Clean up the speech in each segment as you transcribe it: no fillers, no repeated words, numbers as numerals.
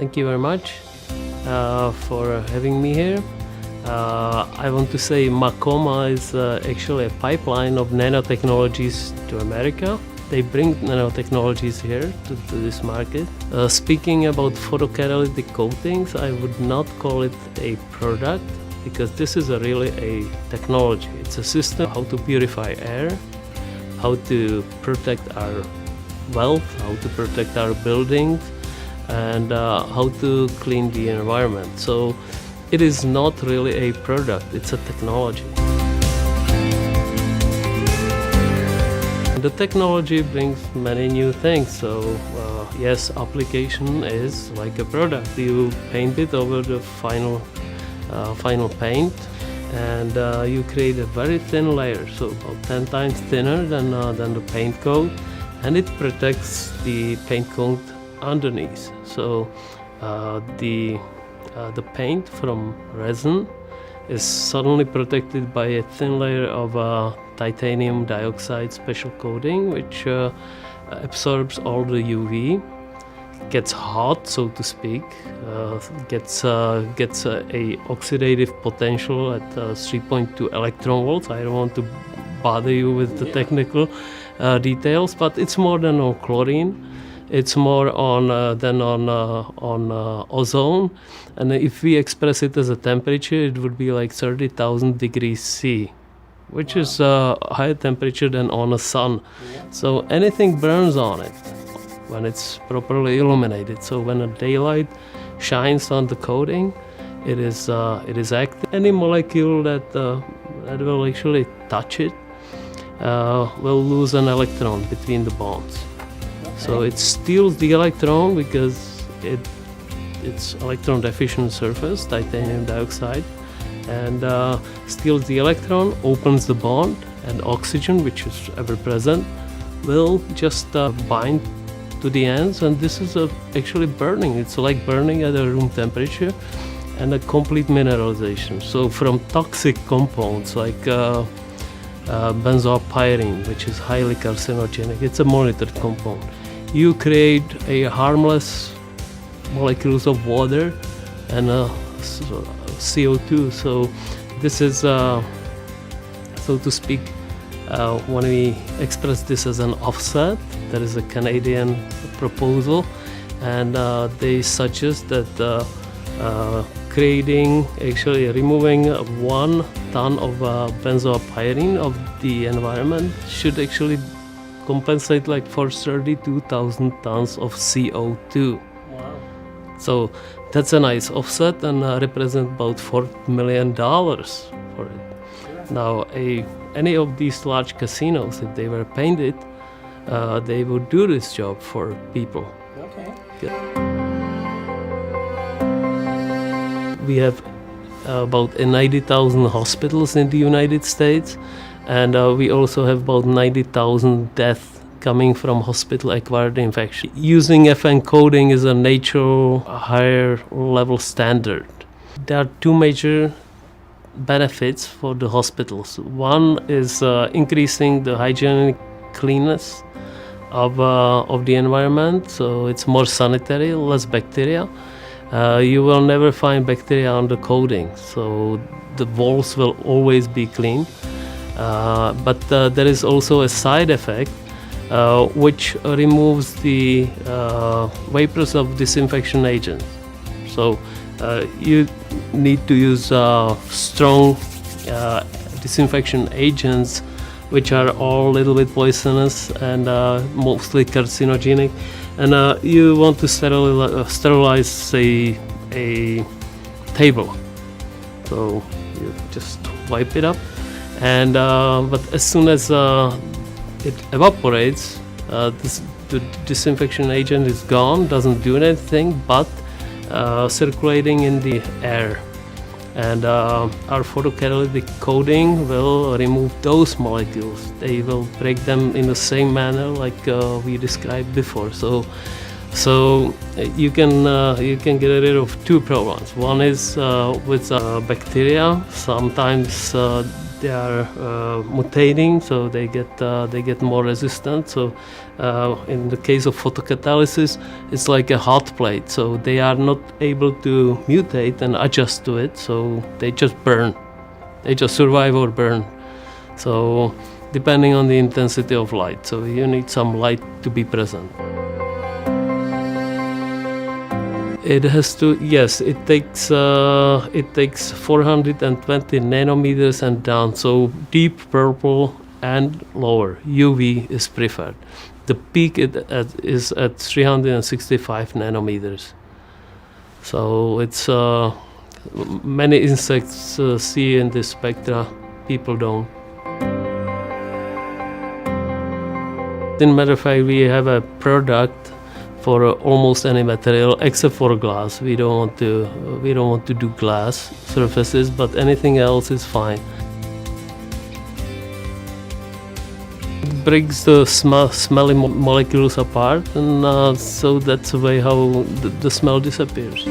thank you very much for having me here. I want to say Makoma is actually a pipeline of nanotechnologies to America. They bring nanotechnologies here to this market. Speaking about photocatalytic coatings, I would not call it a product because this is really a technology. It's a system how to purify air, how to protect our wealth, how to protect our buildings, and how to clean the environment. So it is not really a product, it's a technology. The technology brings many new things. So yes, application is like a product. You paint it over the final paint, and you create a very thin layer, so about 10 times thinner than the paint coat, and it protects the paint coat underneath. So the paint from resin is suddenly protected by a thin layer of titanium dioxide special coating, which absorbs all the UV, gets hot, so to speak, gets a oxidative potential at 3.2 electron volts. I don't want to bother you with the technical details, but it's more than on chlorine. It's more than on ozone, and if we express it as a temperature, it would be like 30,000 degrees C, which is a higher temperature than on the sun. So anything burns on it when it's properly illuminated. So when the daylight shines on the coating, it is active. Any molecule that will actually touch it will lose an electron between the bonds. So it steals the electron because it's electron deficient surface, titanium dioxide, and steals the electron, opens the bond, and oxygen, which is ever present, will just bind to the ends, and this is actually burning. It's like burning at a room temperature and a complete mineralization. So from toxic compounds like benzopyrene, which is highly carcinogenic, it's a monitored compound, you create a harmless molecules of water and CO2. So this is, so to speak, when we express this as an offset, there is a Canadian proposal, and they suggest that removing 1 ton of benzopyrene of the environment should actually compensate like for 32,000 tons of CO2. Wow. So that's a nice offset and represent about $4 million for it. Sure. Now, any of these large casinos, if they were painted, they would do this job for people. Okay. Good. We have about 90,000 hospitals in the United States, and we also have about 90,000 deaths coming from hospital-acquired infection. Using FN coding is a natural higher level standard. There are 2 major benefits for the hospitals. One is increasing the hygienic cleanness of the environment, so it's more sanitary, less bacteria. You will never find bacteria on the coating, so the walls will always be clean. But there is also a side effect which removes the vapors of disinfection agents. So you need to use strong disinfection agents, which are all a little bit poisonous and mostly carcinogenic. And you want to sterilize a table. So you just wipe it up, and but as soon as it evaporates, the disinfection agent is gone, doesn't do anything but circulating in the air. And our photocatalytic coating will remove those molecules. They will break them in the same manner like we described before. So you can get rid of 2 problems. One is with bacteria. Sometimes they are mutating, so they get more resistant. So in the case of photocatalysis, it's like a hot plate, so they are not able to mutate and adjust to it, so they just burn. They just survive or burn. So depending on the intensity of light, so you need some light to be present. It has to, yes, it takes 420 nanometers and down, so deep purple and lower, UV is preferred. The peak is at 365 nanometers. So it's many insects see in this spectra, people don't. In matter of fact, we have a product for almost any material except for glass. We don't want to do glass surfaces, but anything else is fine. It breaks the smelly molecules apart, and so that's the way how the smell disappears.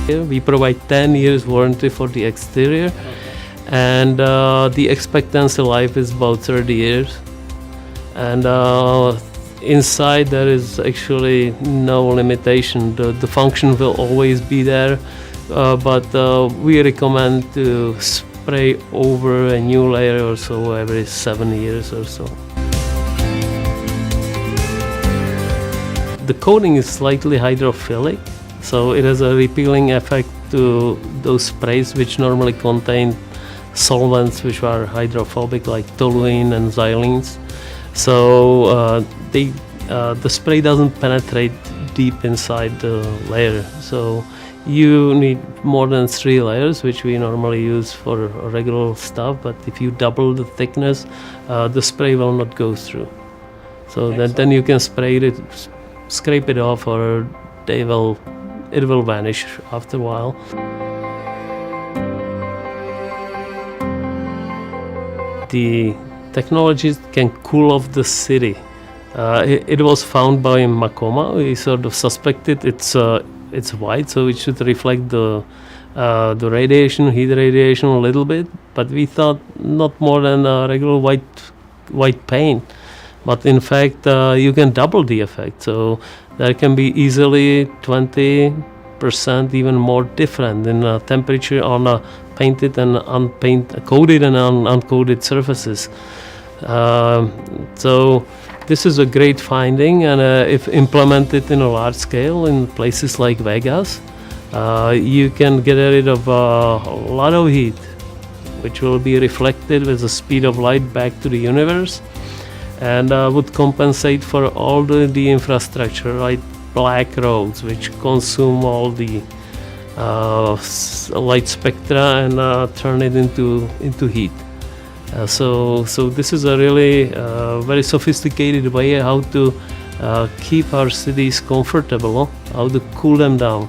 Here we provide 10 years warranty for the exterior, and the expectancy life is about 30 years. And inside there is actually no limitation. The function will always be there, but we recommend to spray over a new layer or so every 7 years or so. The coating is slightly hydrophilic, so it has a repelling effect to those sprays which normally contain solvents which are hydrophobic, like toluene and xylenes. So the spray doesn't penetrate deep inside the layer. So you need more than 3 layers, which we normally use for regular stuff. But if you double the thickness, the spray will not go through. So then you can scrape it off, or it will vanish after a while. The technologies can cool off the city. It was found by Makoma. We sort of suspected it's white, so it should reflect the radiation, heat radiation a little bit. But we thought not more than a regular white paint. But in fact, you can double the effect. So there can be easily 20% even more different in temperature on painted and coated and uncoated surfaces. So this is a great finding, and if implemented in a large scale in places like Vegas, you can get rid of a lot of heat, which will be reflected with the speed of light back to the universe, and would compensate for all the infrastructure, like black roads, which consume all the light spectra and turn it into heat. So this is a really very sophisticated way how to keep our cities comfortable, how to cool them down,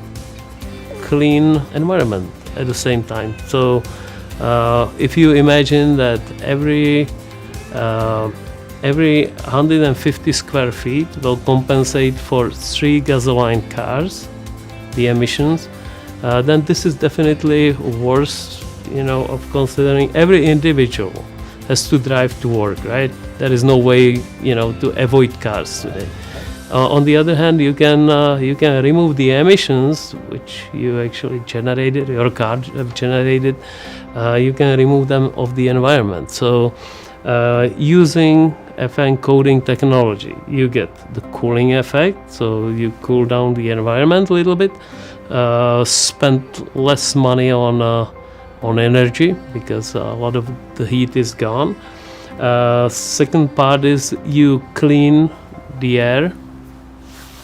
clean environment at the same time. So if you imagine that every 150 square feet will compensate for 3 gasoline cars, the emissions, then this is definitely worth, of considering. Every individual has to drive to work, right? There is no way, to avoid cars today. On the other hand, you can remove the emissions which you actually generated, your car generated. You can remove them of the environment. So using FN coating technology, you get the cooling effect, so you cool down the environment a little bit, spend less money on energy because a lot of the heat is gone. Second part is you clean the air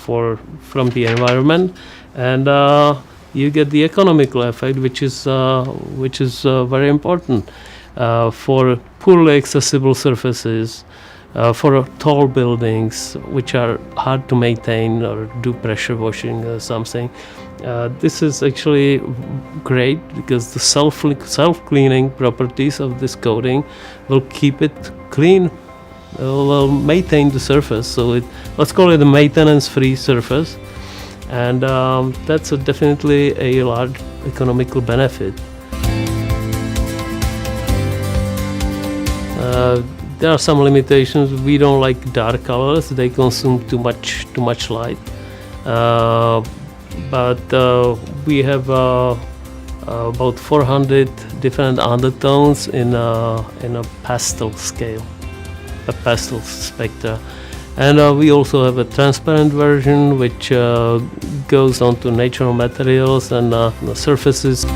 from the environment, and you get the economical effect, which is very important for poorly accessible surfaces, for tall buildings which are hard to maintain or do pressure washing or something. This is actually great because the self-cleaning properties of this coating will keep it clean, will maintain the surface. So let's call it a maintenance-free surface, and that's definitely a large economical benefit. There are some limitations. We don't like dark colors; they consume too much light. But we have about 400 different undertones in a pastel scale, a pastel spectra. And we also have a transparent version which goes onto natural materials and surfaces.